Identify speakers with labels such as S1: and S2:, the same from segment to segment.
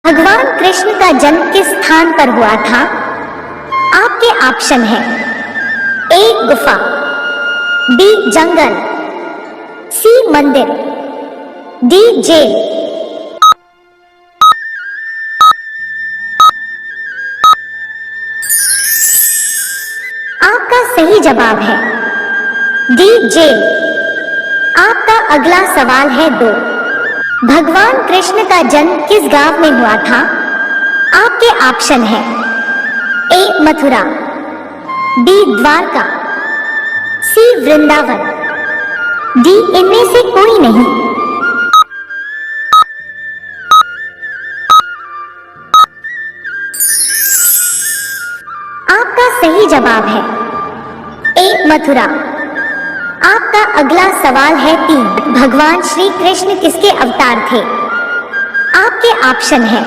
S1: भगवान कृष्ण का जन्म किस स्थान पर हुआ था? आपके ऑप्शन है ए गुफा, बी जंगल, सी मंदिर, डी जेल। आपका सही जवाब है डी जेल। आपका अगला सवाल है 2। भगवान कृष्ण का जन्म किस गांव में हुआ था? आपके ऑप्शन है ए मथुरा, बी द्वारका, सी वृंदावन, डी इनमें से कोई नहीं। आपका सही जवाब है ए मथुरा। आपका अगला सवाल है 3। भगवान श्री कृष्ण किसके अवतार थे? आपके ऑप्शन है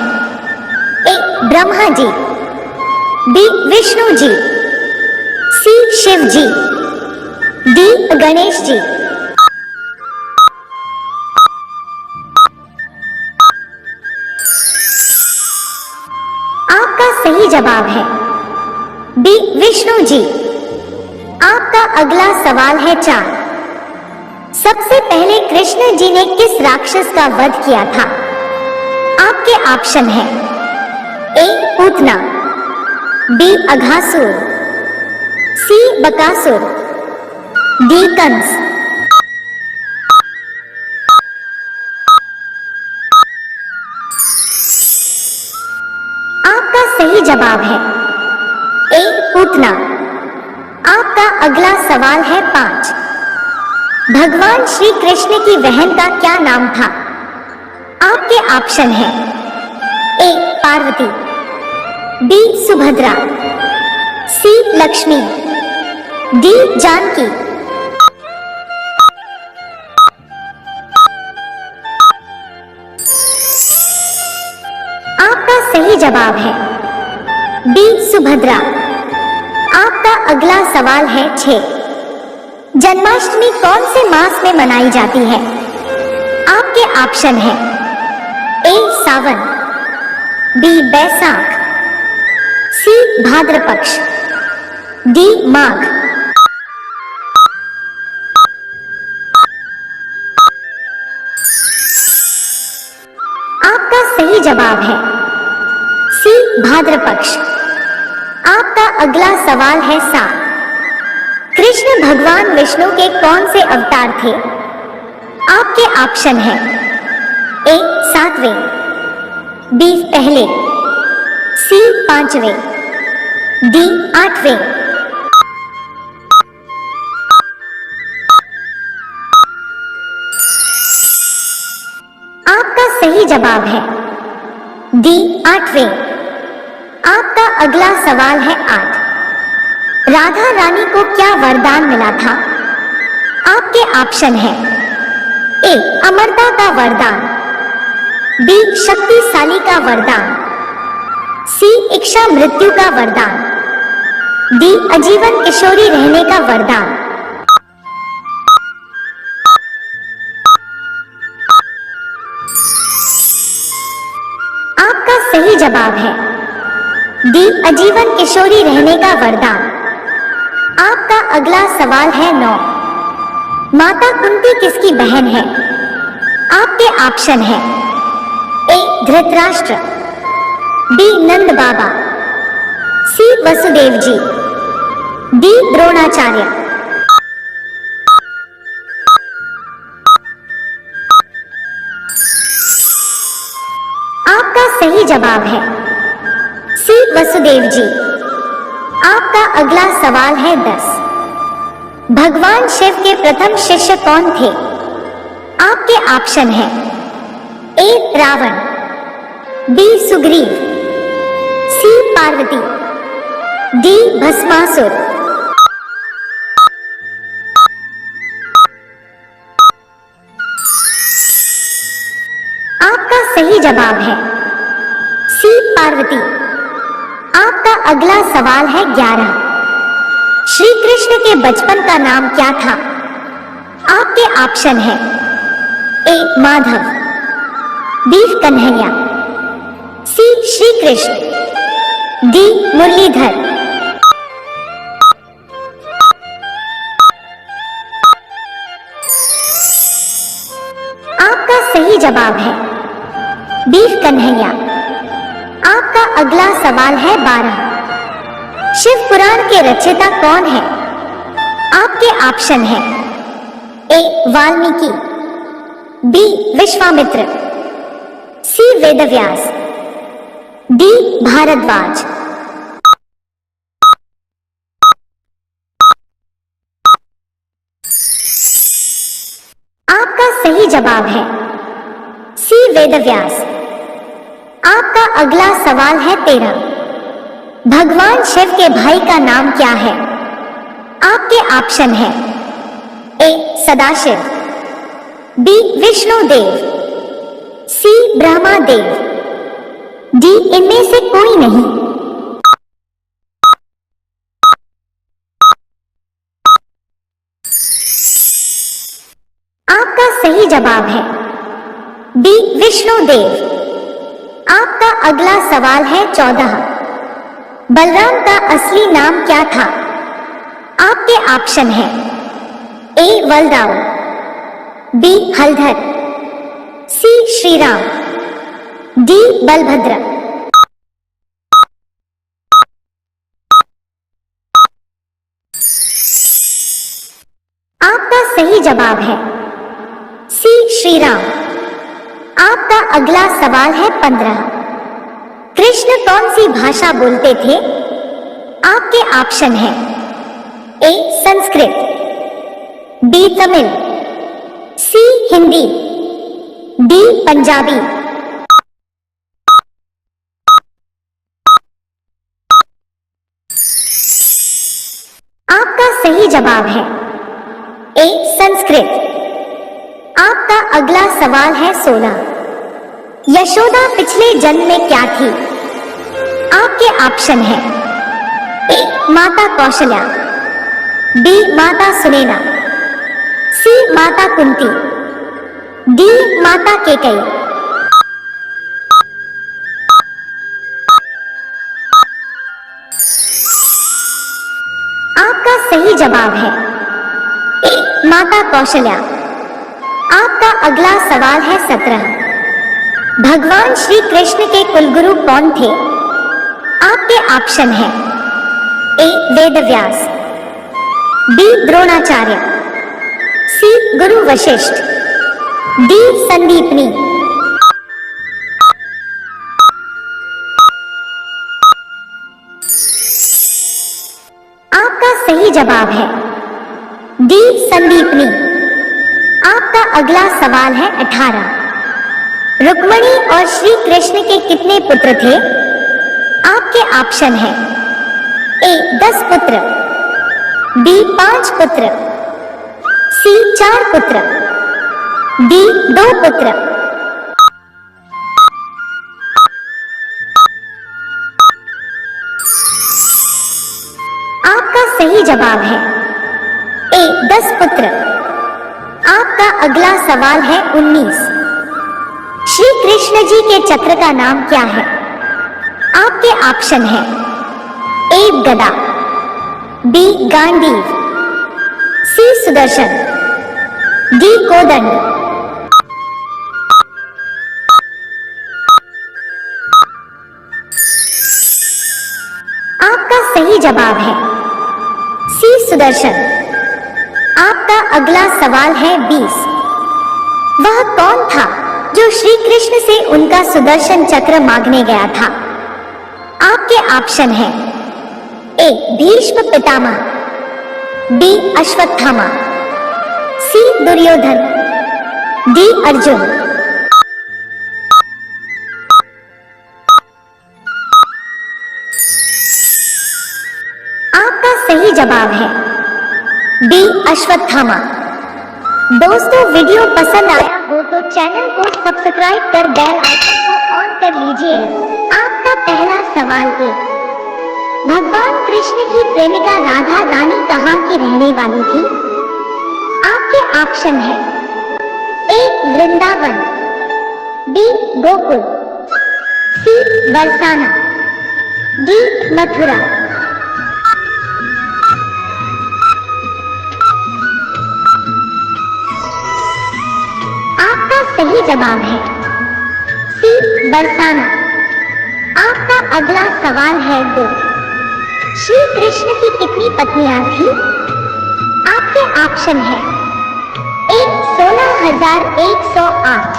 S1: ए ब्रह्मा जी, बी विष्णु जी, सी शिव जी, डी गणेश जी। आपका सही जवाब है बी विष्णु जी। आपका अगला सवाल है 4। सबसे पहले कृष्ण जी ने किस राक्षस का वध किया था? आपके ऑप्शन है ए पूतना, बी अघासुर, सी बकासुर, डी कंस। आपका सही जवाब है ए पूतना। आपका अगला सवाल है 5। भगवान श्री कृष्ण की बहन का क्या नाम था? आपके ऑप्शन है ए पार्वती, बी सुभद्रा, सी लक्ष्मी, डी जानकी। आपका सही जवाब है बी सुभद्रा। आपका अगला सवाल है 6। जन्माष्टमी कौन से मास में मनाई जाती है? आपके ऑप्शन है ए सावन, बी बैसाख, सी भाद्रपक्ष, डी माघ। आपका सही जवाब है सी भाद्रपक्ष। आपका अगला सवाल है 7। कृष्ण भगवान विष्णु के कौन से अवतार थे? आपके ऑप्शन है ए 7वें, बी पहले, सी 5वें, डी 8वें। आपका सही जवाब है डी 8वें। आपका अगला सवाल है 8। राधा रानी को क्या वरदान मिला था? आपके ऑप्शन है ए अमरता का वरदान, बी शक्तिशाली का वरदान, सी इच्छा मृत्यु का वरदान, डी आजीवन किशोरी रहने का वरदान। आपका सही जवाब है डी आजीवन किशोरी रहने का वरदान। आपका अगला सवाल है 9। माता कुंती किसकी बहन है? आपके ऑप्शन है ए धृतराष्ट्र, बी नंद बाबा, सी वसुदेव जी, डी द्रोणाचार्य। आपका सही जवाब है सी वसुदेव जी। आपका अगला सवाल है 10। भगवान शिव के प्रथम शिष्य कौन थे? आपके ऑप्शन है ए रावण, बी सुग्रीव, सी पार्वती, डी भस्मासुर। आपका सही जवाब है सी पार्वती। आपका अगला सवाल है 11। श्री कृष्ण के बचपन का नाम क्या था? आपके ऑप्शन है ए माधव, बी कन्हैया, कृष्ण। डी मुरलीधर। आपका सही जवाब है बी कन्हैया। आपका अगला सवाल है 12। शिव पुराण के रचयिता कौन है? आपके ऑप्शन है ए वाल्मीकि, बी विश्वामित्र, सी वेदव्यास, डी भारद्वाज। आपका सही जवाब है सी वेदव्यास। आपका अगला सवाल है 13। भगवान शिव के भाई का नाम क्या है? आपके ऑप्शन है ए सदाशिव, बी विष्णुदेव, सी ब्रह्मादेव, डी इनमें से कोई नहीं। आपका सही जवाब है बी विष्णुदेव। आपका अगला सवाल है 14। बलराम का असली नाम क्या था? आपके ऑप्शन है ए बलदाऊ, बी हलधर, सी श्रीराम, डी बलभद्र। आपका सही जवाब है सी श्रीराम। आपका अगला सवाल है 15। कृष्ण कौन सी भाषा बोलते थे? आपके ऑप्शन है ए संस्कृत, बी तमिल, सी हिंदी, डी पंजाबी। आपका सही जवाब है ए संस्कृत। आपका अगला सवाल है 16। यशोदा पिछले जन्म में क्या थी? आपके ऑप्शन है ए माता कौशल्या, बी माता सुनैना, सी माता कुंती, डी माता केकई। आपका सही जवाब है ए माता कौशल्या। आपका अगला सवाल है 17। भगवान श्री कृष्ण के कुलगुरु कौन थे? आपके ऑप्शन है ए वेदव्यास, बी द्रोणाचार्य, सी गुरु वशिष्ठ, डी संदीपनी। आपका सही जवाब है डी संदीपनी। आपका अगला सवाल है 18। रुक्मणी और श्री कृष्ण के कितने पुत्र थे? आपके ऑप्शन है ए 10 पुत्र, बी 5 पुत्र, सी 4 पुत्र, डी 2 पुत्र। आपका सही जवाब है ए 10 पुत्र। आपका अगला सवाल है 19। श्री कृष्ण जी के चक्र का नाम क्या है? आपके ऑप्शन है ए गदा, बी गांडीव, सी सुदर्शन, डी कोदंड। आपका सही जवाब है सी सुदर्शन। आपका अगला सवाल है 20। वह कौन था जो श्री कृष्ण से उनका सुदर्शन चक्र मांगने गया था? आपके ऑप्शन है ए भीष्म पितामह, बी अश्वत्थामा, सी दुर्योधन, डी अर्जुन। आपका सही जवाब है बी अश्वत्थामा। दोस्तों, वीडियो पसंद आया हो तो चैनल को सब्सक्राइब कर बेल आइकन को ऑन कर लीजिए। आपका पहला सवाल है, भगवान कृष्ण की प्रेमिका राधा रानी कहाँ की रहने वाली थी? आपके ऑप्शन है ए वृंदावन, बी गोकुल, सी बरसाना। डी मथुरा। आपका सही जवाब है सी बरसाना। आपका अगला सवाल है 2। श्री कृष्ण की कितनी पत्नियां थी? आपके ऑप्शन है ए 16,108,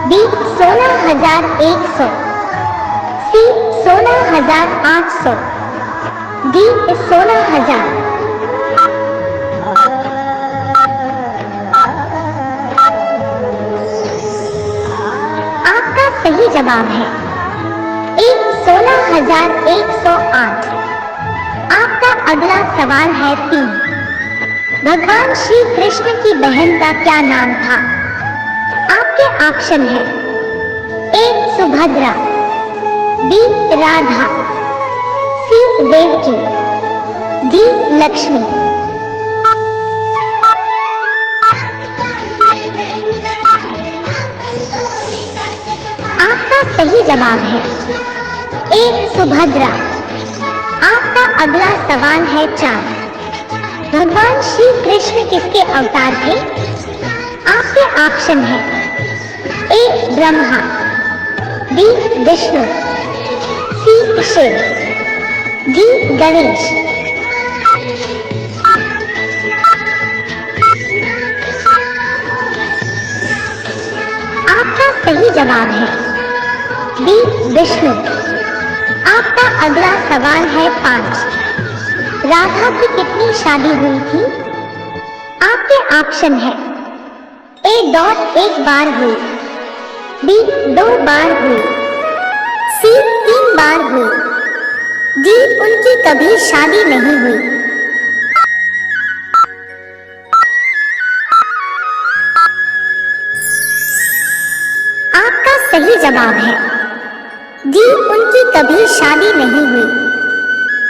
S1: बी 16,100, सी 16,800, डी 16,000। आपका सही जवाब है ए 16,108। आपका अगला सवाल है 3। भगवान श्री कृष्ण की बहन का क्या नाम था? आपके ऑप्शन है ए सुभद्रा, बी राधा, सी देवकी, डी लक्ष्मी। आपका सही जवाब है ए सुभद्रा। आपका अगला सवाल है 4। भगवान श्री कृष्ण किसके अवतार थे? आपके ऑप्शन है ए ब्रह्मा, बी विष्णु, सी शिव, डी गणेश। आपका सही जवाब है बी विष्णु। आपका अगला सवाल है 5। राधा की कितनी शादी हुई थी? आपके ऑप्शन है ए एक बार हुई, बी 2 बार हुई, सी 3 बार हुई, डी उनकी कभी शादी नहीं हुई। आपका सही जवाब है डी उनकी कभी शादी नहीं हुई।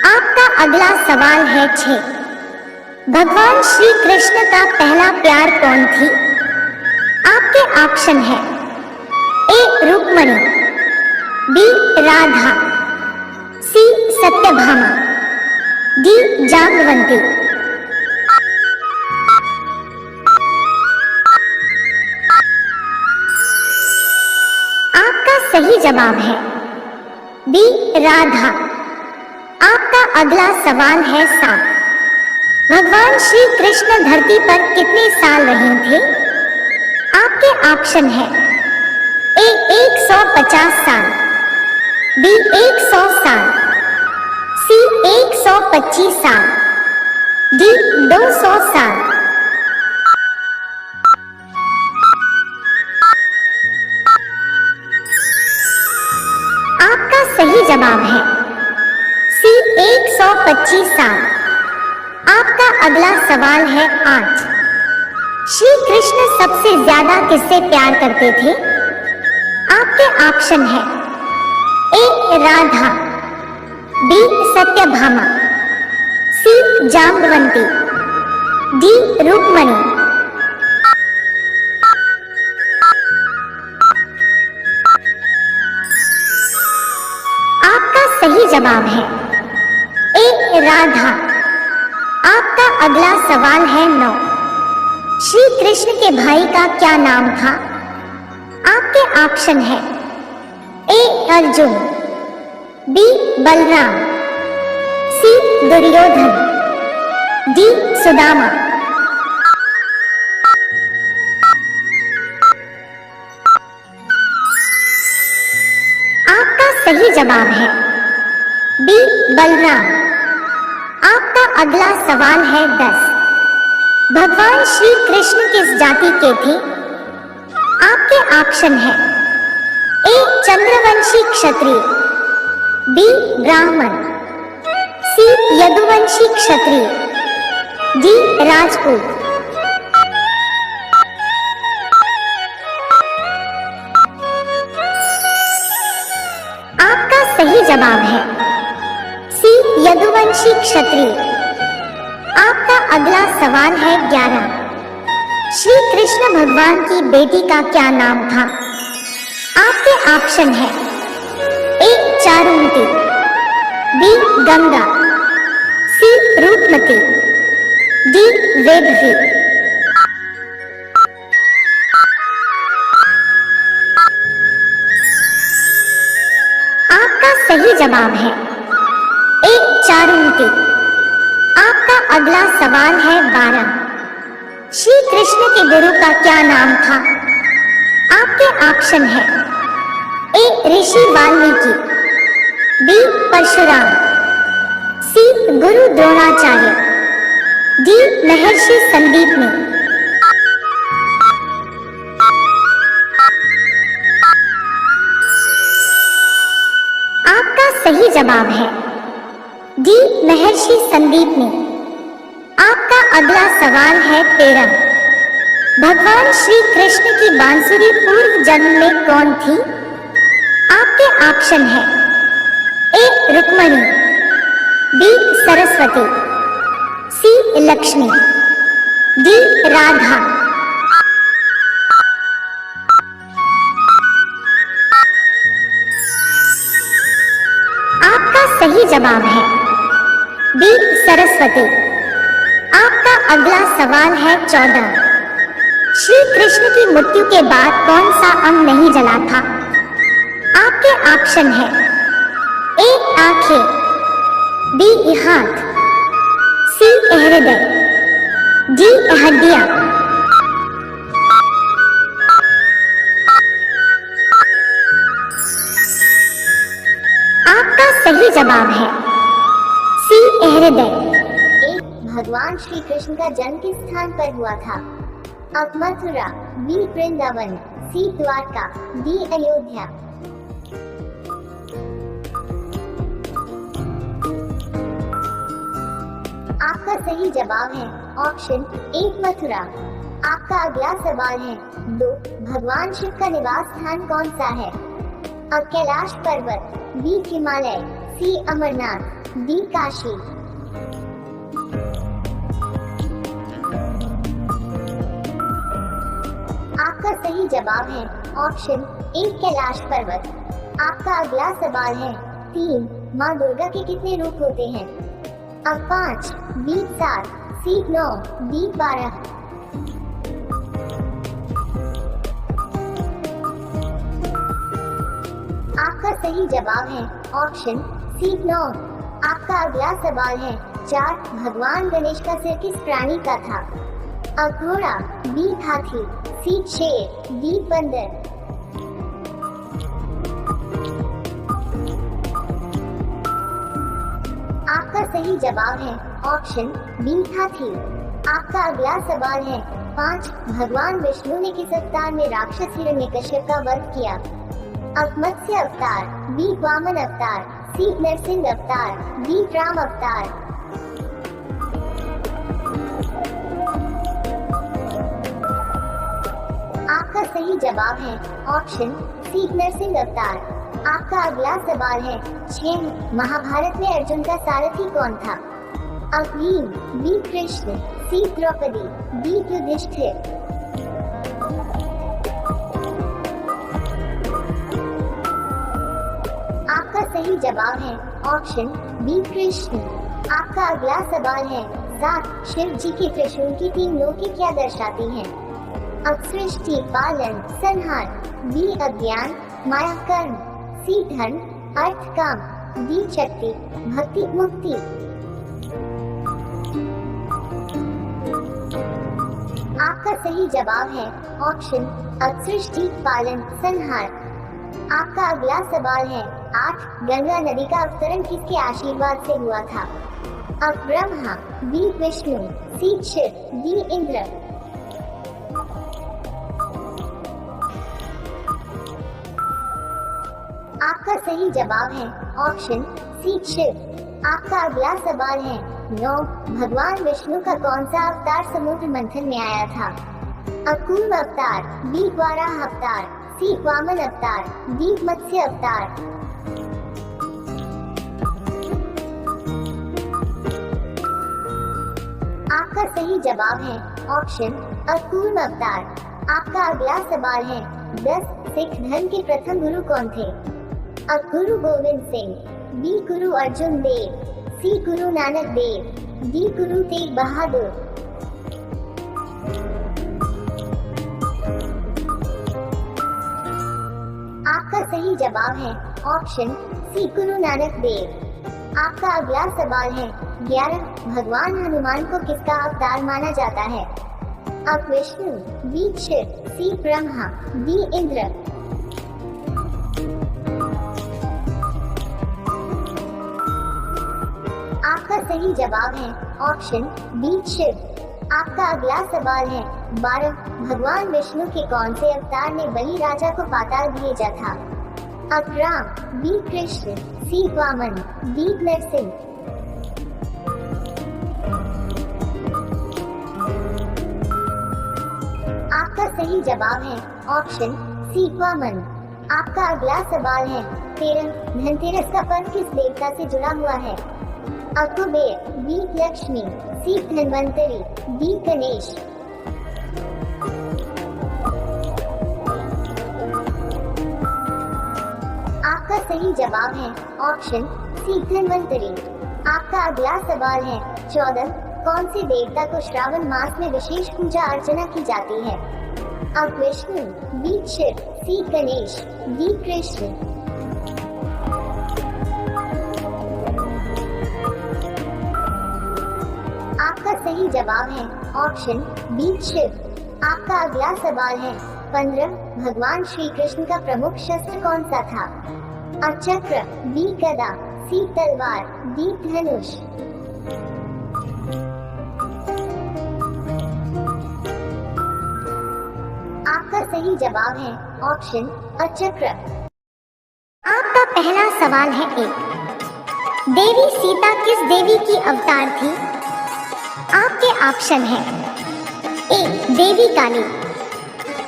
S1: आपका अगला सवाल है 6। भगवान श्री कृष्ण का पहला प्यार कौन थी? आपके ऑप्शन है ए रुक्मणी, बी राधा, सी सत्यभामा, डी जाम्बवंती। आपका सही जवाब है बी राधा। आपका अगला सवाल है 7। भगवान श्री कृष्ण धरती पर कितने साल रहे थे? आपके ऑप्शन है ए 150 साल, बी 100 साल, सी 125 साल, डी 200 साल। आपका सही जवाब है सी 125 साल। आपका अगला सवाल है 8। श्री कृष्ण सबसे ज्यादा किससे प्यार करते थे? आपके ऑप्शन है ए राधा, बी सत्यभामा, सी जाम्बवंती, डी रुक्मणी। आपका सही जवाब है ए राधा। आपका अगला सवाल है 9। श्री कृष्ण के भाई का क्या नाम था? आपके ऑप्शन है ए अर्जुन, बी बलराम, सी दुर्योधन, डी सुदामा। आपका सही जवाब है बी बलराम। आपका अगला सवाल है 10। भगवान श्री कृष्ण किस जाति के थे? आपके ऑप्शन है ए चंद्रवंशी क्षत्रिय, बी ब्राह्मण, सी यदुवंशी क्षत्रिय, डी राजपूत। आपका सही जवाब है सी यदुवंशी क्षत्रिय। आपका अगला सवाल है 11। श्री कृष्ण भगवान की बेटी का क्या नाम था? आपके ऑप्शन है ए चारुमती, बी गंगा, सी रूपमती, डी वेदवी। आपका सही जवाब है ए चारुमती। आपका अगला सवाल है 12। श्री कृष्ण के गुरु का क्या नाम था? आपके ऑप्शन है ए ऋषि वाल्मीकि, बी परशुराम, सी गुरु द्रोणाचार्य, डी महर्षि संदीपनी। आपका सही जवाब है डी महर्षि संदीपनी। आपका अगला सवाल है 13। भगवान श्री कृष्ण की बांसुरी पूर्व जन्म में कौन थी? आपके ऑप्शन है ए रुक्मणी, बी सरस्वती, सी लक्ष्मी, डी राधा। आपका सही जवाब है बी सरस्वती। आपका अगला सवाल है 14। श्री कृष्ण की मृत्यु के बाद कौन सा अंग नहीं जला था? आपके ऑप्शन है ए आंखें, बी हाथ, सी हृदय, डी हड्डियां। आपका सही जवाब है सी हृदय। भगवान श्री कृष्ण का जन्म किस स्थान पर हुआ था? अब मथुरा, बी वृंदावन, सी द्वारका, डी अयोध्या। आपका सही जवाब है ऑप्शन ए मथुरा। आपका अगला सवाल है 2। भगवान शिव का निवास स्थान कौन सा है? अब कैलाश पर्वत, बी हिमालय, सी अमरनाथ, डी काशी। आपका सही जवाब है ऑप्शन ए कैलाश पर्वत। आपका अगला सवाल है 3। माँ दुर्गा के कितने रूप होते हैं? अब 5, बी 7, सी 9, डी 12। आपका सही जवाब है ऑप्शन सी 9। आपका अगला सवाल है 4। भगवान गणेश का सिर किस प्राणी का था? अब घोड़ा, बी हाथी, सी शेर, डी बंदर। आपका सही जवाब है ऑप्शन बी हाथी। आपका अगला सवाल है 5। भगवान विष्णु ने किस अवतार में राक्षस हिरण्यकश्यप का वध किया? अब मत्स्य अवतार, बी वामन अवतार, सी नरसिंह अवतार, डी राम अवतार। आपका सही जवाब है ऑप्शन सी नरसिंह अवतार। आपका अगला सवाल है 6। महाभारत में अर्जुन का सारथी कौन था? अब भीम, बी कृष्ण, सी द्रौपदी, डी युधिष्ठिर। आपका सही जवाब है ऑप्शन बी कृष्ण। आपका अगला सवाल है 7। शिव जी के त्रिशूल की 3 नोकें क्या दर्शाती हैं? अब सृष्टि, पालन, संहार, बी अज्ञान, माया कर्म, सी धन, अर्थ काम, डी शक्ति, भक्ति मुक्ति। आपका सही जवाब है ऑप्शन अब सृष्टि, पालन, संहार। आपका अगला सवाल है 8। गंगा नदी का अवतरण किसके आशीर्वाद से हुआ था? अब ब्रह्मा, बी विष्णु, सी शिव, डी इंद्र। आपका सही जवाब है ऑप्शन सी शिव। आपका अगला सवाल है 9। भगवान विष्णु का कौन सा अवतार समुद्र मंथन में आया था? अब कूर्म अवतार, बी वाराह अवतार, सी वामन अवतार, डी मत्स्य अवतार। आपका सही जवाब है ऑप्शन कूर्म अवतार। आपका अगला सवाल है 10। सिख धर्म के प्रथम गुरु कौन थे? अ गुरु गोविंद सिंह, बी गुरु अर्जुन देव, सी गुरु नानक देव, डी गुरु तेग बहादुर। आपका सही जवाब है ऑप्शन सी गुरु नानक देव। आपका अगला सवाल है 11, भगवान हनुमान को किसका अवतार माना जाता है? अ विष्णु, बी शिव, सी ब्रह्मा, डी इंद्र। आपका सही जवाब है ऑप्शन बी शिव। आपका अगला सवाल है 12, भगवान विष्णु के कौन से अवतार ने बलि राजा को पाताल भेजा था? अ राम, बी कृष्ण, सी वामन, डी नरसिंह। आपका सही जवाब है ऑप्शन सी वामन। आपका अगला सवाल है 13, धनतेरस का पर्व किस देवता से जुड़ा हुआ है? अ कुबेर, बी लक्ष्मी, सी धन्वंतरी, डी गणेश। आपका सही जवाब है ऑप्शन सी धन्वंतरी। आपका अगला सवाल है 14, कौन से देवता को श्रावण मास में विशेष पूजा अर्चना की जाती है? अ विष्णु, बी शिव, सी गणेश, डी कृष्ण। आपका सही जवाब है ऑप्शन बी शिव। आपका अगला सवाल है 15, भगवान श्री कृष्ण का प्रमुख शस्त्र कौन सा था? अ चक्र, बी गदा, सी तलवार, डी धनुष। आपका सही जवाब है ऑप्शन अ चक्र। आपका पहला सवाल है 1, देवी सीता किस देवी की अवतार थी? आपके ऑप्शन है ए देवी काली,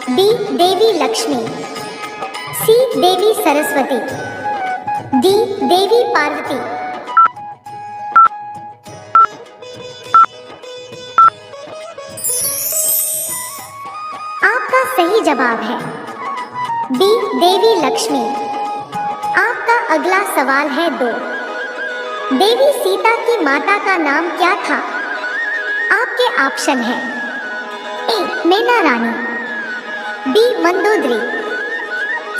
S1: बी देवी लक्ष्मी, सी देवी सरस्वती, डी देवी पार्वती। आपका सही जवाब है बी देवी लक्ष्मी। आपका अगला सवाल है 2, देवी सीता की माता का नाम क्या था? आपके ऑप्शन है ए मैना रानी, बी मंदोदरी,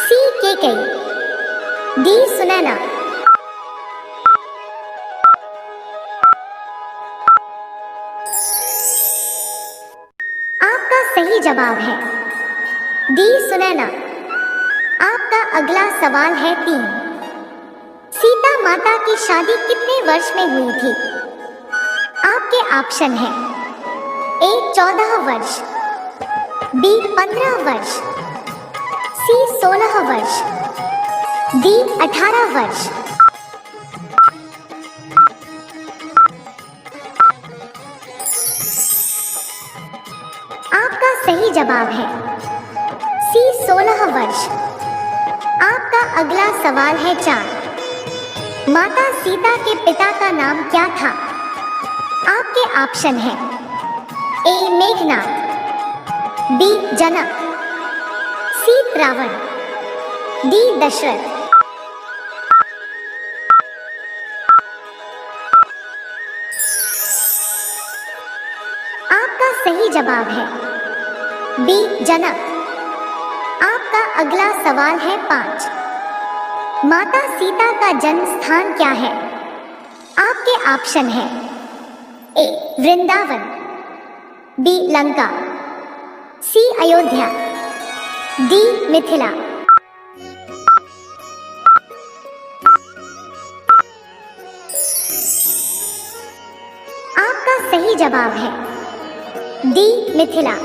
S1: सी कैकेयी, डी सुनैना। आपका सही जवाब है डी सुनैना। आपका अगला सवाल है 3, सीता माता की शादी कितने वर्ष में हुई थी? आपके ऑप्शन है ए 14 वर्ष, बी 15 वर्ष, सी 16 वर्ष, डी 18 वर्ष। आपका सही जवाब है सी 16 वर्ष। आपका अगला सवाल है 4, माता सीता के पिता का नाम क्या था? आपके ऑप्शन है ए मेघनाद, बी जनक, सी रावण, डी दशरथ। आपका सही जवाब है बी जनक। आपका अगला सवाल है 5, माता सीता का जन्म स्थान क्या है? आपके ऑप्शन है ए वृंदावन, बी लंका, सी अयोध्या, डी मिथिला। आपका सही जवाब है डी मिथिला।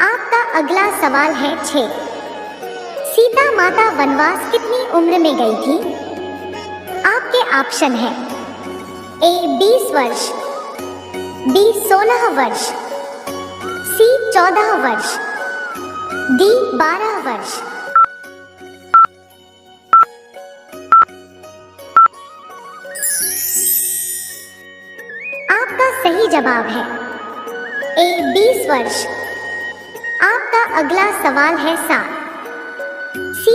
S1: आपका अगला सवाल है 6, सीता माता वनवास कितनी उम्र में गई थी? आपके ऑप्शन है ए 20 वर्ष, बी 16 वर्ष, सी 14 वर्ष, डी 12 वर्ष। आपका सही जवाब है ए 20 वर्ष। आपका अगला सवाल है 7,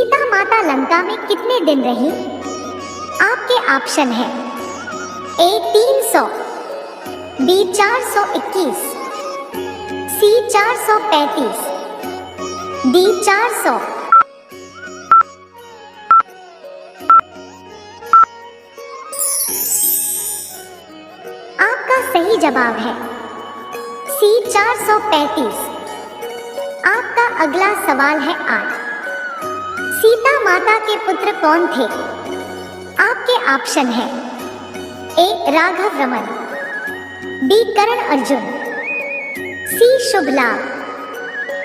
S1: सीता माता लंका में कितने दिन रही? आपके ऑप्शन है ए 300, बी 421, सी 435, डी 400। आपका सही जवाब है सी 435। आपका अगला सवाल है 8। सीता माता के पुत्र कौन थे? आपके ऑप्शन है ए राघव रमन, बी कर्ण अर्जुन, सी शुभ लाभ,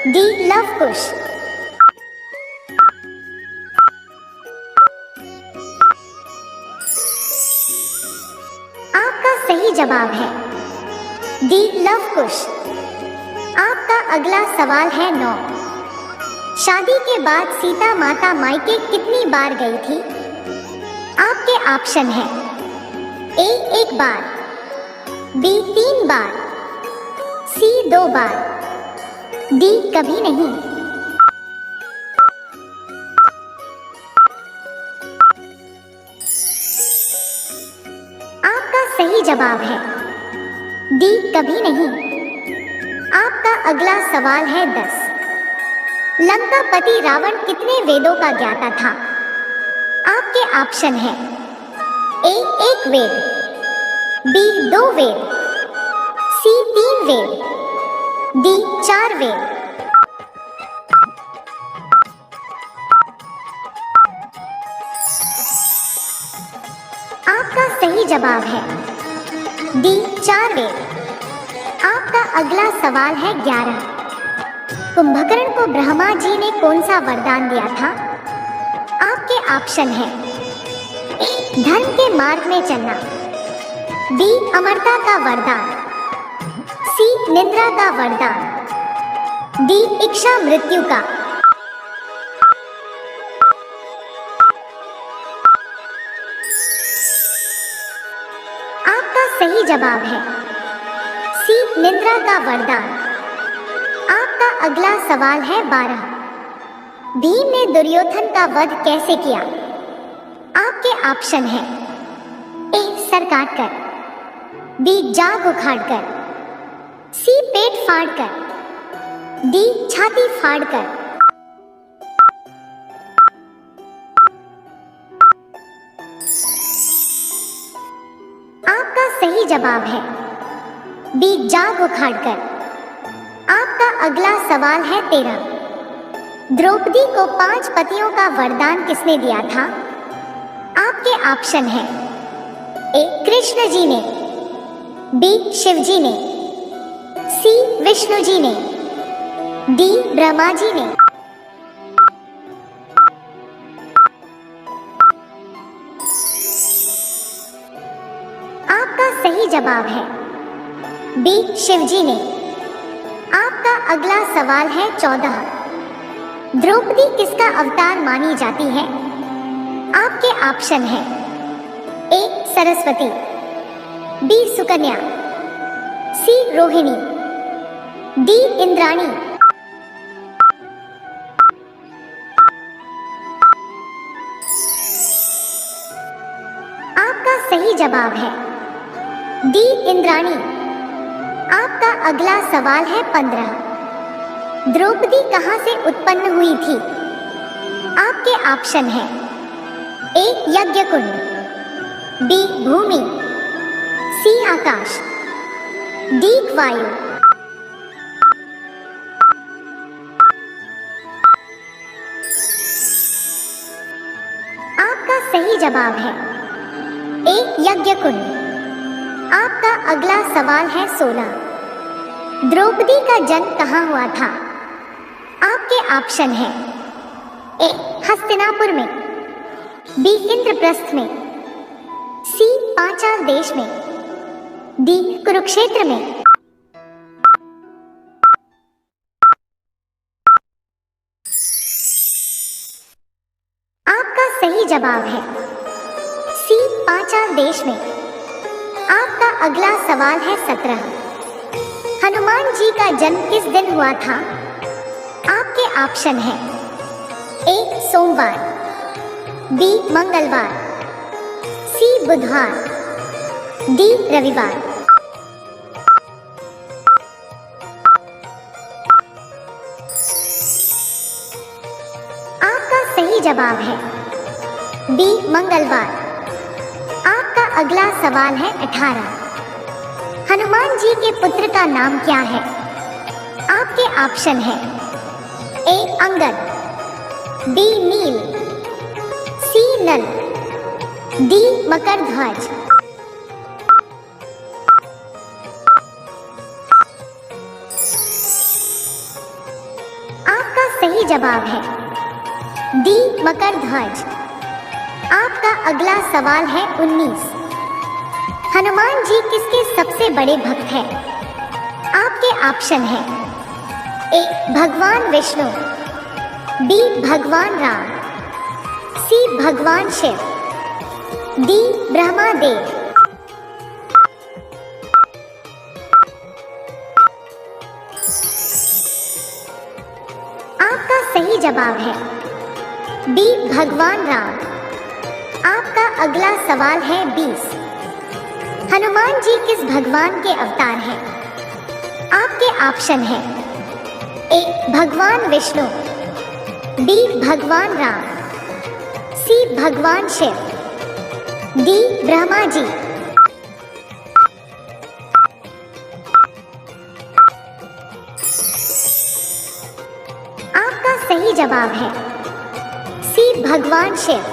S1: डी लव कुश। आपका सही जवाब है डी लव कुश। आपका अगला सवाल है 9। शादी के बाद सीता माता मायके कितनी बार गई थी? आपके ऑप्शन है ए 1 बार, बी 3 बार, सी 2 बार, डी कभी नहीं। आपका सही जवाब है डी कभी नहीं। आपका अगला सवाल है 10। लंकापति रावण कितने वेदों का ज्ञाता था? आपके ऑप्शन है ए 1 वेद, बी 2 वेद, सी 3 वेद, डी 4 वेद। आपका सही जवाब है डी 4 वेद। आपका अगला सवाल है 11। कुंभकर्ण को ब्रह्मा जी ने कौन सा वरदान दिया था? आपके ऑप्शन है ए धर्म के मार्ग में चलना, बी अमरता का वरदान, सी निद्रा का वरदान, डी इच्छा मृत्यु का। आपका सही जवाब है सी निद्रा का वरदान। आपका अगला सवाल है 12। भीम ने दुर्योधन का वध कैसे किया? आपके ऑप्शन है ए सर काट कर, बी जाग उखाड़ कर, सी पेट फाड़ कर, डी छाती फाड़ कर। आपका सही जवाब है बी जाग उखाड़ कर। आपका अगला सवाल है 13। द्रौपदी को 5 पतियों का वरदान किसने दिया था? आपके ऑप्शन है ए कृष्ण जी ने, बी शिव जी ने, सी विष्णु जी ने, डी ब्रह्मा जी ने। आपका सही जवाब है बी शिव जी ने। आपका अगला सवाल है 14। द्रौपदी किसका अवतार मानी जाती है? आपके ऑप्शन है ए सरस्वती, बी सुकन्या, सी रोहिणी, डी इंद्राणी। आपका सही जवाब है डी इंद्राणी। आपका अगला सवाल है 15। द्रौपदी कहाँ से उत्पन्न हुई थी? आपके ऑप्शन है ए यज्ञकुंड, बी भूमि, सी आकाश, डी वायु। आपका सही जवाब है ए यज्ञकुंड। आपका अगला सवाल है 16। द्रौपदी का जन्म कहाँ हुआ था? आपके ऑप्शन है ए हस्तिनापुर में, बी इंद्रप्रस्थ में, सी पांचाल देश में, डी कुरुक्षेत्र में। आपका सही जवाब है सी पांचाल देश में। आपका अगला सवाल है 17। हनुमान जी का जन्म किस दिन हुआ था? आपके ऑप्शन है ए सोमवार, बी मंगलवार, सी बुधवार, डी रविवार। आपका सही जवाब है बी मंगलवार। आपका अगला सवाल है 18। हनुमान जी के पुत्र का नाम क्या है? आपके ऑप्शन है ए अंगद, बी नील, सी नल, डी मकरध्वज। आपका सही जवाब है डी मकरध्वज। आपका अगला सवाल है 19। हनुमान जी किसके सबसे बड़े भक्त हैं? आपके ऑप्शन है ए भगवान विष्णु, बी भगवान राम, सी भगवान शिव, डी ब्रह्मादेव। आपका सही जवाब है बी भगवान राम। आपका अगला सवाल है 20। हनुमान जी किस भगवान के अवतार हैं? आपके ऑप्शन है ए भगवान विष्णु, बी भगवान राम, सी भगवान शिव, डी ब्रह्मा जी। आपका सही जवाब है सी भगवान शिव।